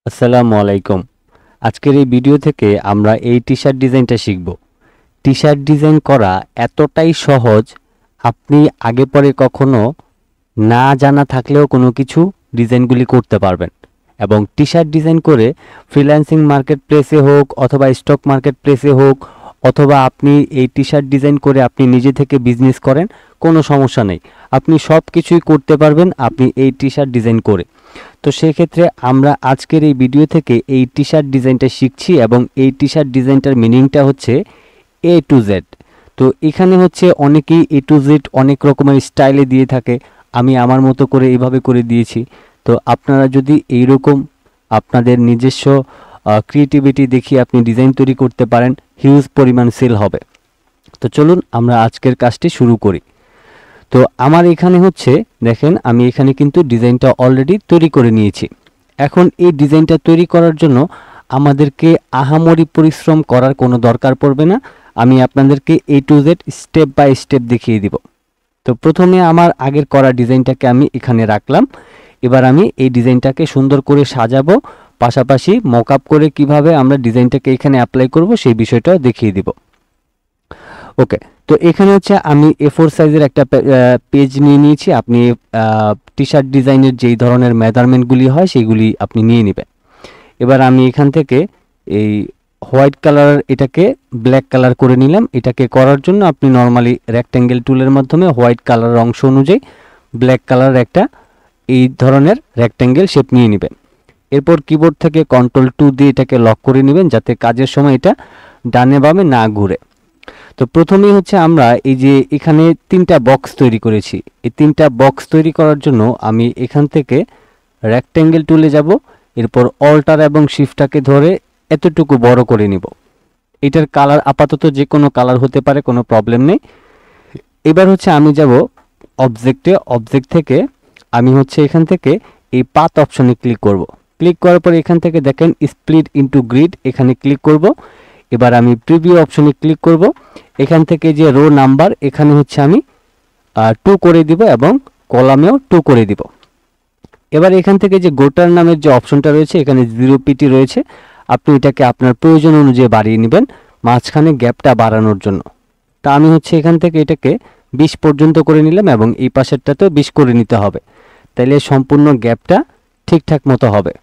আসসালামু আলাইকুম। আজকের এই ভিডিও থেকে আমরা এই টি-শার্ট ডিজাইনটা শিখব। টি-শার্ট ডিজাইন করা এতটাই সহজ, আপনি আগে পরে কখনো না জানা থাকলেও কোনো কিছু ডিজাইনগুলি করতে পারবেন। এবং টি-শার্ট ডিজাইন করে ফ্রিল্যান্সিং মার্কেট প্লেসে হোক অথবা স্টক মার্কেট প্লেসে হোক, অথবা আপনি এই টি-শার্ট ডিজাইন করে আপনি নিজে থেকে বিজনেস করেন, কোনো সমস্যা নেই। আপনি সব কিছুই করতে পারবেন আপনি এই টি-শার্ট ডিজাইন করে। তো সেক্ষেত্রে আমরা আজকের এই ভিডিও থেকে এই টি-শার্ট ডিজাইনটা শিখছি এবং এই টি-শার্ট ডিজাইনটার মিনিংটা হচ্ছে এ টু জেড। তো এখানে হচ্ছে অনেকেই এ টু জেড অনেক রকমের স্টাইলে দিয়ে থাকে, আমি আমার মতো করে এইভাবে করে দিয়েছি। তো আপনারা যদি এইরকম আপনাদের নিজস্ব ক্রিয়েটিভিটি দেখিয়ে আপনি ডিজাইন তৈরি করতে পারেন, হিউজ পরিমাণ সেল হবে। তো চলুন আমরা আজকের কাজটি শুরু করি। তো আমার এখানে হচ্ছে দেখেন, আমি এখানে কিন্তু ডিজাইনটা অলরেডি তৈরি করে নিয়েছি। এখন এই ডিজাইনটা তৈরি করার জন্য আমাদেরকে আহামরি পরিশ্রম করার কোনো দরকার পড়বে না। আমি আপনাদেরকে A to Z step by step দেখিয়ে দিব। তো প্রথমে আমার আগের করা ডিজাইনটাকে আমি এখানে রাখলাম। এবার আমি এই ডিজাইনটাকে সুন্দর করে সাজাবো, পাশাপাশি মক আপ করে কিভাবে আমরা ডিজাইনটাকে এখানে অ্যাপ্লাই করব সেই বিষয়টাও দেখিয়ে দিব। ওকে, তো এখানে হচ্ছে আমি A4 সাইজের একটা পেজ নিয়ে নিয়েছি। আপনি টি-শার্ট ডিজাইনের যেই ধরনের মেজারমেন্টগুলি হয় সেগুলি আপনি নিয়ে নেবেন। এবার আমি এখান থেকে এই হোয়াইট কালার এটাকে ব্ল্যাক কালার করে নিলাম। এটাকে করার জন্য আপনি নর্মালি রেক্ট্যাঙ্গেল টুলের মাধ্যমে হোয়াইট কালার অংশ অনুযায়ী ব্ল্যাক কালার একটা এই ধরনের রেক্ট্যাঙ্গেল শেপ নিয়ে নেবেন। এরপর কিবোর্ড থেকে Ctrl+2 দিয়ে এটাকে লক করে নেবেন যাতে কাজের সময় এটা ডানে বামে না ঘুরে। তো প্রথমেই হচ্ছে আমরা এই যে এখানে তিনটা বক্স তৈরি করেছি, এই তিনটা বক্স তৈরি করার জন্য আমি এখান থেকে রেক্ট্যাঙ্গেল টুলে যাব। এরপর অল্টার এবং শিফটটাকে ধরে এতটুকু বড় করে নিব। এটার কালার আপাতত যে কোনো কালার হতে পারে, কোনো প্রবলেম নেই। এবার হচ্ছে আমি যাব অবজেক্টে, অবজেক্ট থেকে আমি হচ্ছে এখান থেকে এই পাথ অপশনে ক্লিক করব। ক্লিক করার পর এখান থেকে দেখেন স্প্লিট ইনটু গ্রিড, এখানে ক্লিক করব। এবার আমি প্রিভিউ অপশনে ক্লিক করব। এখান থেকে যে রো নাম্বার এখানে হচ্ছে আমি 2 করে দিব এবং কলামেও 2 করে দিব। এবার এখান থেকে যে গোটার নামের যে অপশনটা রয়েছে এখানে 0 পিটি রয়েছে, আপনি এটাকে আপনার প্রয়োজন অনুযায়ী বাড়িয়ে নেবেন মাঝখানে গ্যাপটা বাড়ানোর জন্য। তা আমি হচ্ছে এখান থেকে এটাকে 20 পর্যন্ত করে নিলাম এবং এই পাশেরটাতেও 20 করে নিতে হবে, তাইলে সম্পূর্ণ গ্যাপটা ঠিকঠাক মতো হবে।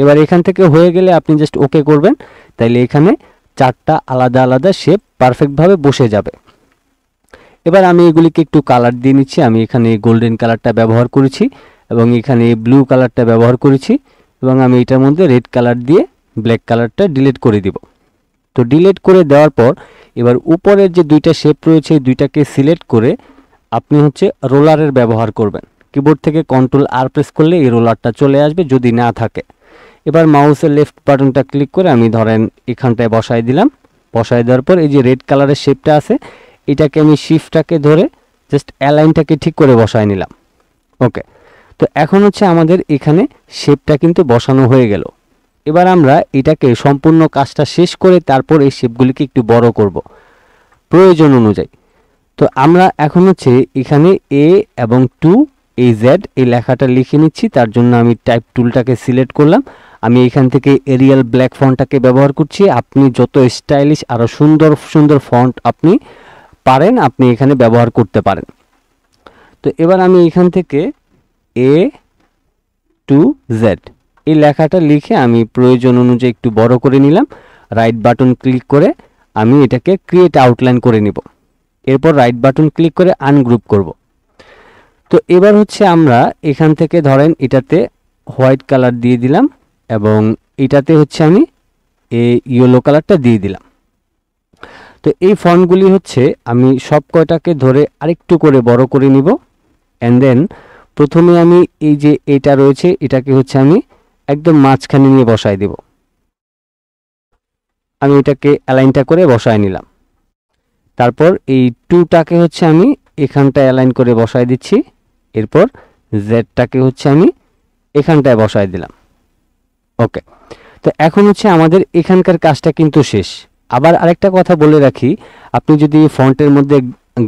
এবার এখান থেকে হয়ে গেলে আপনি জাস্ট ওকে করবেন, তাইলে এখানে চারটা আলাদা আলাদা শেপ পারফেক্টভাবে বসে যাবে। এবার আমি এগুলিকে একটু কালার দিয়ে নিচ্ছি। আমি এখানে গোল্ডেন কালারটা ব্যবহার করেছি এবং এখানে ব্লু কালারটা ব্যবহার করেছি এবং আমি এটার মধ্যে রেড কালার দিয়ে ব্ল্যাক কালারটা ডিলিট করে দিব। তো ডিলিট করে দেওয়ার পর এবার উপরের যে দুইটা শেপ রয়েছে এই দুইটাকে সিলেক্ট করে আপনি হচ্ছে রোলারের ব্যবহার করবেন। কিবোর্ড থেকে Ctrl+R প্রেস করলে এই রোলারটা চলে আসবে যদি না থাকে। এবার মাউসের লেফট বাটনটা ক্লিক করে আমি ধরেন এখানটায় বসায় দিলাম। বসায় দেওয়ার পর এই যে রেড কালারের শেপটা আছে এটাকে আমি শিফটটাকে ধরে জাস্ট অ্যালাইনটাকে ঠিক করে বসায় নিলাম। ওকে, তো এখন হচ্ছে আমাদের এখানে শেপটা কিন্তু বসানো হয়ে গেল। এবার আমরা এটাকে সম্পূর্ণ কাজটা শেষ করে তারপর এই শেপগুলিকে একটু বড় করব প্রয়োজন অনুযায়ী। তো আমরা এখন হচ্ছে এখানে A এবং 2AZ এই লেখাটা লিখে নিচ্ছি। তার জন্য আমি টাইপ টুলটাকে সিলেক্ট করলাম। আমি এখান থেকে এরিয়াল ব্ল্যাক ফন্টটাকে ব্যবহার করছি। আপনি যত স্টাইলিশ আরও সুন্দর সুন্দর ফন্ট আপনি পারেন আপনি এখানে ব্যবহার করতে পারেন। তো এবার আমি এখান থেকে A to Z এই লেখাটা লিখে আমি প্রয়োজন অনুযায়ী একটু বড় করে নিলাম। রাইট বাটন ক্লিক করে আমি এটাকে ক্রিয়েট আউটলাইন করে নিব। এরপর রাইট বাটন ক্লিক করে আনগ্রুপ করব। তো এবার হচ্ছে আমরা এখান থেকে ধরেন এটাতে হোয়াইট কালার দিয়ে দিলাম এবং এটাতে হচ্ছে আমি এই ইয়েলো কালারটা দিয়ে দিলাম। তো এই ফন্টগুলি হচ্ছে আমি সব কয়টাকে ধরে আরেকটু করে বড় করে নিব। অ্যান্ড দেন প্রথমে আমি এই যে এটা রয়েছে এটাকে হচ্ছে আমি একদম মাঝখানে নিয়ে বসায় দেব। আমি এটাকে অ্যালাইনটা করে বসায় নিলাম। তারপর এই 2টাকে হচ্ছে আমি এখানটায় অ্যালাইন করে বসায় দিচ্ছি। এরপর জেডটাকে হচ্ছে আমি এখানটায় বসায় দিলাম। ওকে, তো এখন হচ্ছে আমাদের এখানকার কাজটা কিন্তু শেষ। আবার আরেকটা কথা বলে রাখি, আপনি যদি ফন্টের মধ্যে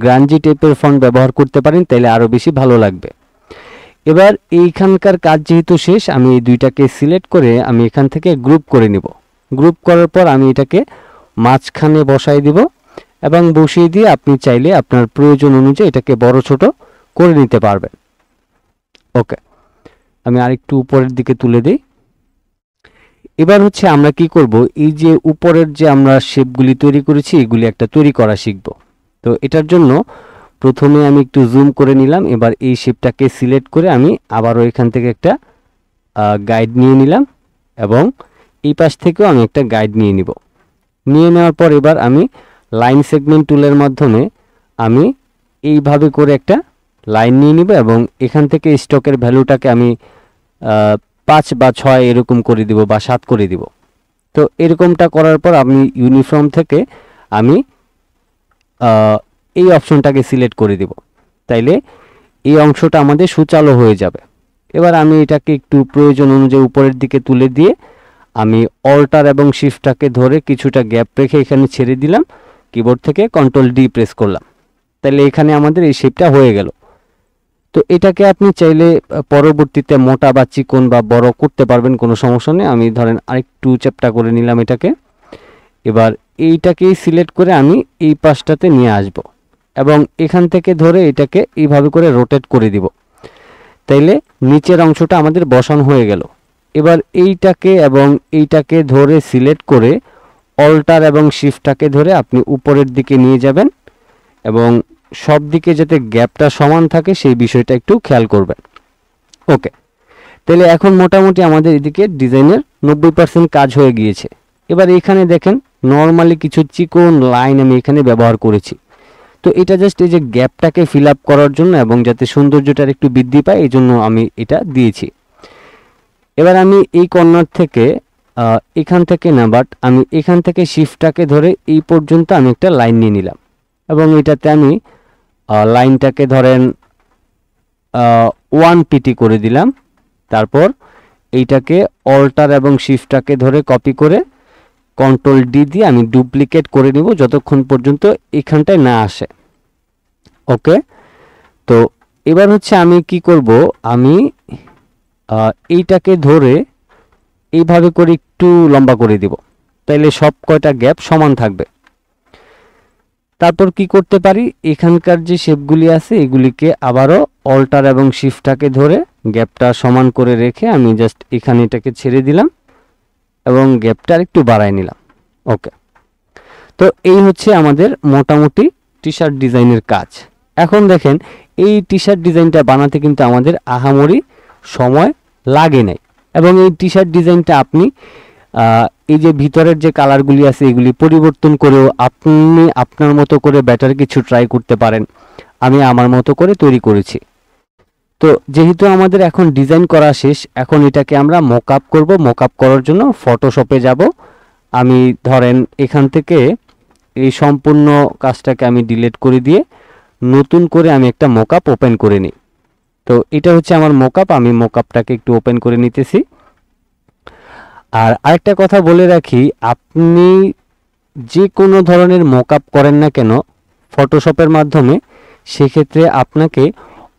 গ্রাঞ্জি টাইপের ফন্ট ব্যবহার করতে পারেন তাহলে আরও বেশি ভালো লাগবে। এবার এইখানকার কাজ যেহেতু শেষ, আমি এই দুইটাকে সিলেক্ট করে আমি এখান থেকে গ্রুপ করে নিব। গ্রুপ করার পর আমি এটাকে মাঝখানে বসাই দিব এবং বসিয়ে দিয়ে আপনি চাইলে আপনার প্রয়োজন অনুযায়ী এটাকে বড় ছোট করে নিতে পারবেন। ওকে, আমি আরেকটু উপরের দিকে তুলে দিই। এবার হচ্ছে আমরা কি করব, এই যে উপরের যে আমরা শেপগুলি তৈরি করেছি এগুলি একটা তৈরি করা শিখব। তো এটার জন্য প্রথমে আমি একটু জুম করে নিলাম। এবার এই শেপটাকে সিলেক্ট করে আমি আবারও এখান থেকে একটা গাইড নিয়ে নিলাম এবং এই পাশ থেকেও আমি একটা গাইড নিয়ে নিব। নিয়ে নেওয়ার পর এবার আমি লাইন সেগমেন্ট টুলের মাধ্যমে আমি এইভাবে করে একটা লাইন নিয়ে নিব এবং এখান থেকে স্টকের ভ্যালুটাকে আমি 5 বা 6 এরকম করে দিব বা 7 করে দিব। তো এরকমটা করার পর আমি ইউনিফর্ম থেকে আমি এই অপশনটাকে সিলেক্ট করে দিব, তাইলে এই অংশটা আমাদের সুচালো হয়ে যাবে। এবার আমি এটাকে একটু প্রয়োজন অনুযায়ী উপরের দিকে তুলে দিয়ে আমি অল্টার এবং শিফটটাকে ধরে কিছুটা গ্যাপ রেখে এখানে ছেড়ে দিলাম, কিবোর্ড থেকে কন্ট্রোল ডি প্রেস করলাম, তাহলে এখানে আমাদের এই শেপটা হয়ে গেল। তো এটাকে আপনি চাইলে পরবর্তীতে মোটা বা চিকন বা বড় করতে পারবেন, কোনো সমস্যা নেই। আমি ধরেন আরেকটু চ্যাপ্টা করে নিলাম এটাকে। এবার এইটাকেই সিলেক্ট করে আমি এই পাশটাতে নিয়ে আসব এবং এখান থেকে ধরে এটাকে এইভাবে করে রোটেট করে দিব, তাইলে নিচের অংশটা আমাদের বসানো হয়ে গেল। এবার এইটাকে এবং এইটাকে ধরে সিলেক্ট করে অল্টার এবং শিফটটাকে ধরে আপনি উপরের দিকে নিয়ে যাবেন এবং সব দিকে যাতে গ্যাপটা সমান থাকে সেই বিষয়টা একটু খেয়াল করবেন। ওকে, তাহলে এখন মোটামুটি আমাদের এদিকে ডিজাইনের 90% কাজ হয়ে গিয়েছে। এবার এখানে দেখেন নর্মালি কিছু চিকন লাইন আমি এখানে ব্যবহার করেছি। তো এটা জাস্ট এই যে গ্যাপটাকে ফিল আপ করার জন্য এবং যাতে সৌন্দর্যটার একটু বৃদ্ধি পায় এই জন্য আমি এটা দিয়েছি। এবার আমি এই কর্নার থেকে এখান থেকে না, বাট আমি এখান থেকে শিফটটাকে ধরে এই পর্যন্ত আমি একটা লাইন নিয়ে নিলাম এবং এটাতে আমি লাইনটাকে ধরেন 1 পিটি করে দিলাম। তারপর এইটাকে অল্টার এবং শিফটটাকে ধরে কপি করে কন্ট্রোল ডি দিয়ে আমি ডুপ্লিকেট করে নিব যতক্ষণ পর্যন্ত এখানটায় না আসে। ওকে, তো এবার হচ্ছে আমি কি করব, আমি এইটাকে ধরে এইভাবে করে একটু লম্বা করে দিব, তাইলে সব কয়টা গ্যাপ সমান থাকবে। তারপর কি করতে পারি, এখানকার যে শেপগুলি আছে এগুলিকে আবারও অল্টার এবং শিফটটাকে ধরে গ্যাপটা সমান করে রেখে আমি জাস্ট এখানে এটাকে ছেড়ে দিলাম এবং গ্যাপটা একটু বাড়ায় নিলাম। ওকে, তো এই হচ্ছে আমাদের মোটামুটি টি শার্ট ডিজাইনের কাজ। এখন দেখেন এই টি শার্ট ডিজাইনটা বানাতে কিন্তু আমাদের আহামরি সময় লাগে নাই এবং এই টি শার্ট ডিজাইনটা আপনি এই যে ভিতরের যে কালারগুলি আছে এগুলি পরিবর্তন করেও আপনি আপনার মতো করে বেটার কিছু ট্রাই করতে পারেন। আমি আমার মতো করে তৈরি করেছি। তো যেহেতু আমাদের এখন ডিজাইন করা শেষ, এখন এটাকে আমরা মকআপ করব। মকআপ করার জন্য ফটোশপে যাব। আমি ধরেন এখান থেকে এই সম্পূর্ণ কাজটাকে আমি ডিলিট করে দিয়ে নতুন করে আমি একটা মকআপ ওপেন করে নিই। তো এটা হচ্ছে আমার মকআপ, আমি মকআপটাকে একটু ওপেন করে নিতেছি। আর আরেকটা কথা বলে রাখি, আপনি যে কোনো ধরনের মকআপ করেন না কেন ফটোশপের মাধ্যমে, সেক্ষেত্রে আপনাকে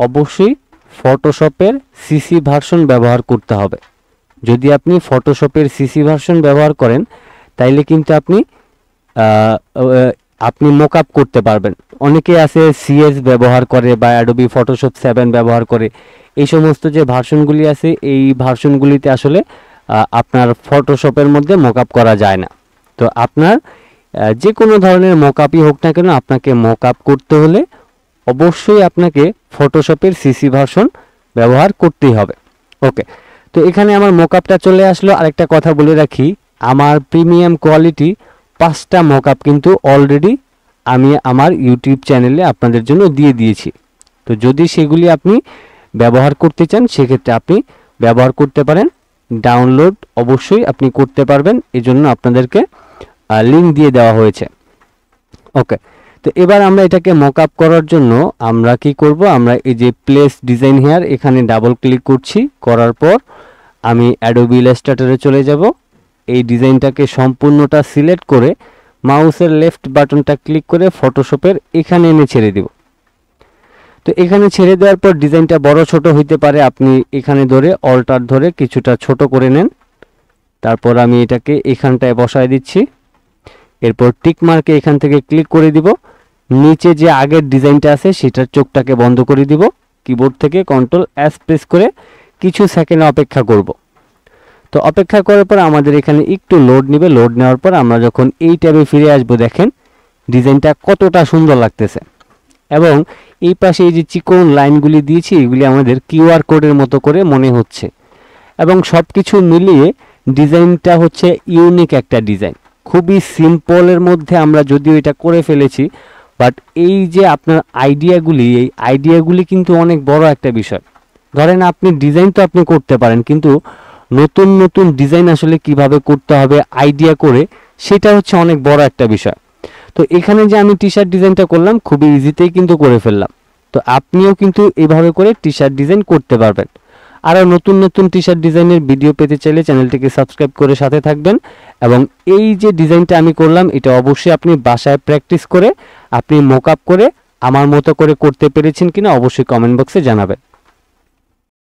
অবশ্যই ফটোশপের সিসি ভার্সন ব্যবহার করতে হবে। যদি আপনি ফটোশপের সিসি ভার্সন ব্যবহার করেন তাইলে কিন্তু আপনি মকআপ করতে পারবেন। অনেকে আছে সিএস ব্যবহার করে বা অ্যাডোবি ফটোশপ 7 ব্যবহার করে। এই সমস্ত যে ভার্সনগুলি আছে এই ভার্সনগুলিতে আসলে আপনার ফটোশপের মধ্যে মকআপ করা যায় না। তো আপনার যে কোনো ধরনের মকআপই হোক না কেন, আপনাকে মকআপ করতে হলে অবশ্যই আপনাকে ফটোশপের সিসি ভার্সন ব্যবহার করতেই হবে। ওকে, তো এখানে আমার মকআপটা চলে আসলো। আরেকটা কথা বলে রাখি, আমার প্রিমিয়াম কোয়ালিটি 5টা মকআপ কিন্তু অলরেডি আমি আমার ইউটিউব চ্যানেলে আপনাদের জন্য দিয়ে দিয়েছি। তো যদি সেগুলি আপনি ব্যবহার করতে চান সেক্ষেত্রে আপনি ব্যবহার করতে পারেন। ডাউনলোড অবশ্যই আপনি করতে পারবেন, এজন্য আপনাদেরকে লিঙ্ক দিয়ে দেওয়া হয়েছে। ওকে, তো এবার আমরা এটাকে মকআপ করার জন্য আমরা কি করব, আমরা এই যে প্লেস ডিজাইন হেয়ার এখানে ডাবল ক্লিক করছি। করার পর আমি অ্যাডোবি ইলাস্ট্রেটরে চলে যাব। এই ডিজাইনটাকে সম্পূর্ণটা সিলেক্ট করে মাউসের লেফট বাটনটা ক্লিক করে ফটোশপের এখানে এনে ছেড়ে দিব। তো এখানে ছেড়ে দেওয়ার পর ডিজাইনটা বড় ছোট হইতে পারে, আপনি এখানে ধরে অল্টার ধরে কিছুটা ছোট করে নেন। তারপর আমি এটাকে এখানটায় বসায় দিচ্ছি। এরপর টিক মার্কে এখান থেকে ক্লিক করে দিব। নিচে যে আগের ডিজাইনটা আছে সেটার চোখটাকে বন্ধ করে দিব। কিবোর্ড থেকে কন্ট্রোল এস প্রেস করে কিছু সেকেন্ড অপেক্ষা করব। তো অপেক্ষা করার পর আমাদের এখানে একটু লোড নেবে। লোড নেওয়ার পর আমরা যখন এই ট্যাবে ফিরে আসব, দেখেন ডিজাইনটা কতটা সুন্দর লাগতেছে। এবং এই পাশে এই যে চিকন লাইনগুলি দিয়েছি, এগুলি আমাদের কিউআর কোডের মতো করে মনে হচ্ছে। এবং সব কিছু মিলিয়ে ডিজাইনটা হচ্ছে ইউনিক একটা ডিজাইন, খুবই সিম্পলের মধ্যে আমরা যদিও এটা করে ফেলেছি, বাট এই যে আপনার আইডিয়াগুলি, এই আইডিয়াগুলি কিন্তু অনেক বড় একটা বিষয়। ধরেন আপনি ডিজাইন তো আপনি করতে পারেন, কিন্তু নতুন নতুন ডিজাইন আসলে কিভাবে করতে হবে আইডিয়া করে, সেটা হচ্ছে অনেক বড় একটা বিষয়। তো এখানে যে আমি টি শার্ট ডিজাইনটা করলাম, খুবই ইজিতেই কিন্তু করে ফেললাম। তো আপনিও কিন্তু এভাবে করে টি শার্ট ডিজাইন করতে পারবেন। আরও নতুন নতুন টি শার্ট ডিজাইনের ভিডিও পেতে চাইলে চ্যানেলটিকে সাবস্ক্রাইব করে সাথে থাকবেন। এবং এই যে ডিজাইনটা আমি করলাম, এটা অবশ্যই আপনি বাসায় প্র্যাকটিস করে আপনি মক আপ করে আমার মতো করে করতে পেরেছেন কিনা অবশ্যই কমেন্ট বক্সে জানাবেন।